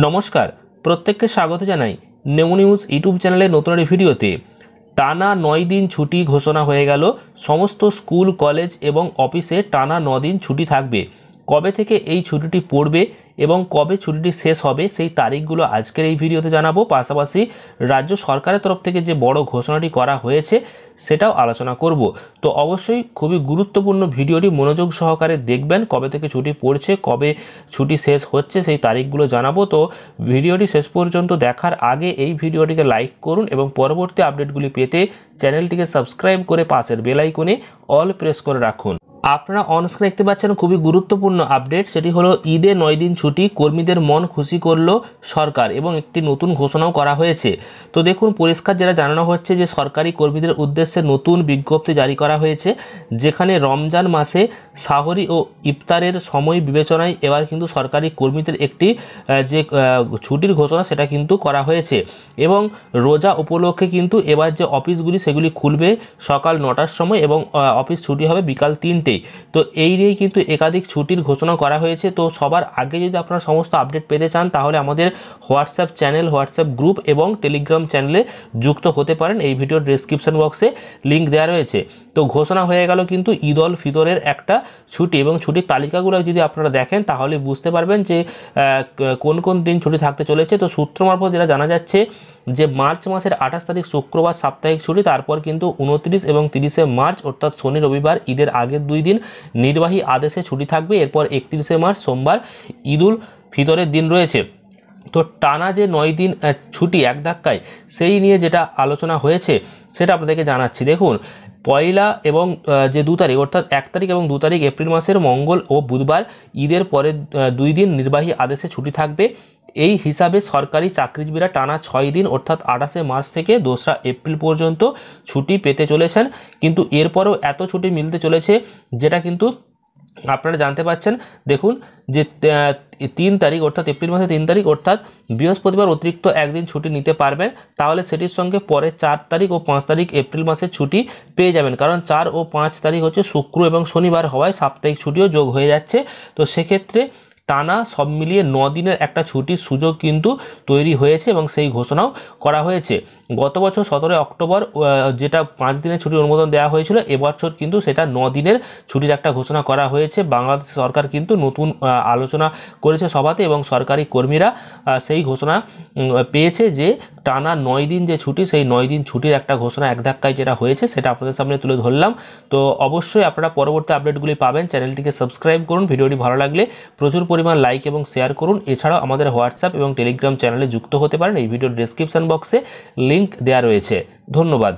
নমস্কার, প্রত্যেককে স্বাগত জানাই নেমো নিউজ ইউটিউব চ্যানেলের নতুন একটি ভিডিওতে। টানা 9 দিন ছুটি ঘোষণা হয়ে গেল। সমস্ত স্কুল, কলেজ এবং অফিসে টানা 9 দিন ছুটি থাকবে। কবে থেকে এই ছুটিটি পড়বে এবং কবে ছুটিটি শেষ হবে সেই তারিখগুলো আজকের এই ভিডিওতে জানাবো। পাশাপাশি রাজ্য সরকারের তরফ থেকে যে বড় ঘোষণাটি করা হয়েছে সেটাও আলোচনা করব। তো অবশ্যই খুবই গুরুত্বপূর্ণ ভিডিওটি মনোযোগ সহকারে দেখবেন। কবে থেকে ছুটি পড়ছে, কবে ছুটি শেষ হচ্ছে সেই তারিখগুলো জানাবো। তো ভিডিওটি শেষ পর্যন্ত দেখার আগে এই ভিডিওটিকে লাইক করুন এবং পরবর্তী আপডেটগুলি পেতে চ্যানেলটিকে সাবস্ক্রাইব করে পাশের বেল আইকনে অল প্রেস করে রাখুন। আপনারা অনস্ক্রিনে দেখতে পাচ্ছেন খুবই গুরুত্বপূর্ণ আপডেট, সেটি হলো ঈদে 9 দিন ছুটি, কর্মীদের মন খুশি করলো সরকার এবং একটি নতুন ঘোষণাও করা হয়েছে। তো দেখুন, পরিষ্কার যেটা জানানো হচ্ছে যে সরকারি কর্মীদের উদ্দেশ্যে নতুন বিজ্ঞপ্তি জারি করা হয়েছে, যেখানে রমজান মাসে সাহরি ও ইফতারের সময় বিবেচনায় এবার কিন্তু সরকারি কর্মীদের একটি যে ছুটির ঘোষণা সেটা কিন্তু করা হয়েছে। এবং রোজা উপলক্ষে কিন্তু এবার যে অফিসগুলি সেগুলি খুলবে সকাল 9টার সময় এবং অফিস ছুটি হবে বিকাল 3টে। তো এই নিয়েই কিন্তু একাধিক ছুটির ঘোষণা করা হয়েছে। তো সবার আগে যদি আপনারা সমস্ত আপডেট পেতে চান তাহলে আমাদের হোয়াটসঅ্যাপ চ্যানেল, হোয়াটসঅ্যাপ গ্রুপ এবং টেলিগ্রাম চ্যানেলে যুক্ত হতে পারেন। এই ভিডিওর ডেসক্রিপশন বক্সে লিঙ্ক দেওয়া রয়েছে। তো ঘোষণা হয়ে গেল কিন্তু ঈদ উল ফিতরের একটা ছুটি, এবং ছুটির তালিকাগুলো যদি আপনারা দেখেন তাহলে বুঝতে পারবেন যে কোন কোন দিন ছুটি থাকতে চলেছে। তো সূত্র মারফত যেটা জানা যাচ্ছে যে মার্চ মাসের 28 তারিখ শুক্রবার সাপ্তাহিক ছুটি, তারপর কিন্তু 29 এবং 30শে মার্চ অর্থাৎ শনি রবিবার ঈদের আগের 2 দিন নির্বাহী আদেশে ছুটি থাকবে। এরপর 31শে মার্চ সোমবার ঈদ উল ফিতরের দিন রয়েছে। তো টানা যে 9 দিন ছুটি এক ধাক্কায়, সেই নিয়ে যেটা আলোচনা হয়েছে সেটা আপনাদেরকে জানাচ্ছি। দেখুন, পয়লা এবং যে 2 তারিখ অর্থাৎ 1 তারিখ এবং 2 তারিখ এপ্রিল মাসের মঙ্গল ও বুধবার ঈদের পরের 2 দিন নির্বাহী আদেশে ছুটি থাকবে। এই হিসাবে সরকারি চাকরিজীবীরা টানা 6 দিন অর্থাৎ 28শে মার্চ থেকে 2রা এপ্রিল পর্যন্ত ছুটি পেতে চলেছেন। কিন্তু এরপরেও এত ছুটি মিলতে চলেছে যেটা কিন্তু আপনারা জানতে পাচ্ছেন। দেখুন যে 3 তারিখ অর্থাৎ এপ্রিল মাসে 3 তারিখ অর্থাৎ বৃহস্পতিবার অতিরিক্ত একদিন ছুটি নিতে পারবেন, তাহলে সেটির সঙ্গে পরে 4 তারিখ ও 5 তারিখ এপ্রিল মাসে ছুটি পেয়ে যাবেন। কারণ 4 ও 5 তারিখ হচ্ছে শুক্র এবং শনিবার হওয়ায় সাপ্তাহিক ছুটিও যোগ হয়ে যাচ্ছে। তো সেক্ষেত্রে টানা সব মিলিয়ে 9 দিনের একটা ছুটির সুযোগ কিন্তু তৈরি হয়েছে এবং সেই ঘোষণাও করা হয়েছে। গত বছর 17 অক্টোবর যেটা 5 দিনের ছুটির অনুমোদন দেওয়া হয়েছিল, এবছর কিন্তু সেটা 9 দিনের ছুটির একটা ঘোষণা করা হয়েছে। বাংলাদেশ সরকার কিন্তু নতুন আলোচনা করেছে সভাতে এবং সরকারি কর্মীরা সেই ঘোষণা পেয়েছে যে টানা 9 দিন যে ছুটি, সেই 9 দিন ছুটির একটা ঘোষণা এক ধাক্কায় যেটা হয়েছে সেটা আপনাদের সামনে তুলে ধরলাম। তো অবশ্যই আপনারা পরবর্তী আপডেটগুলি পাবেন। চ্যানেলটিকে সাবস্ক্রাইব করুন, ভিডিওটি ভালো লাগলে প্রচুর পরিমাণ লাইক এবং শেয়ার করুন। এছাড়াও আমাদের হোয়াটসঅ্যাপ এবং টেলিগ্রাম চ্যানেলে যুক্ত হতে পারেন। এই ভিডিওর ডেসক্রিপশন বক্সে লিঙ্ক দেওয়া রয়েছে। ধন্যবাদ।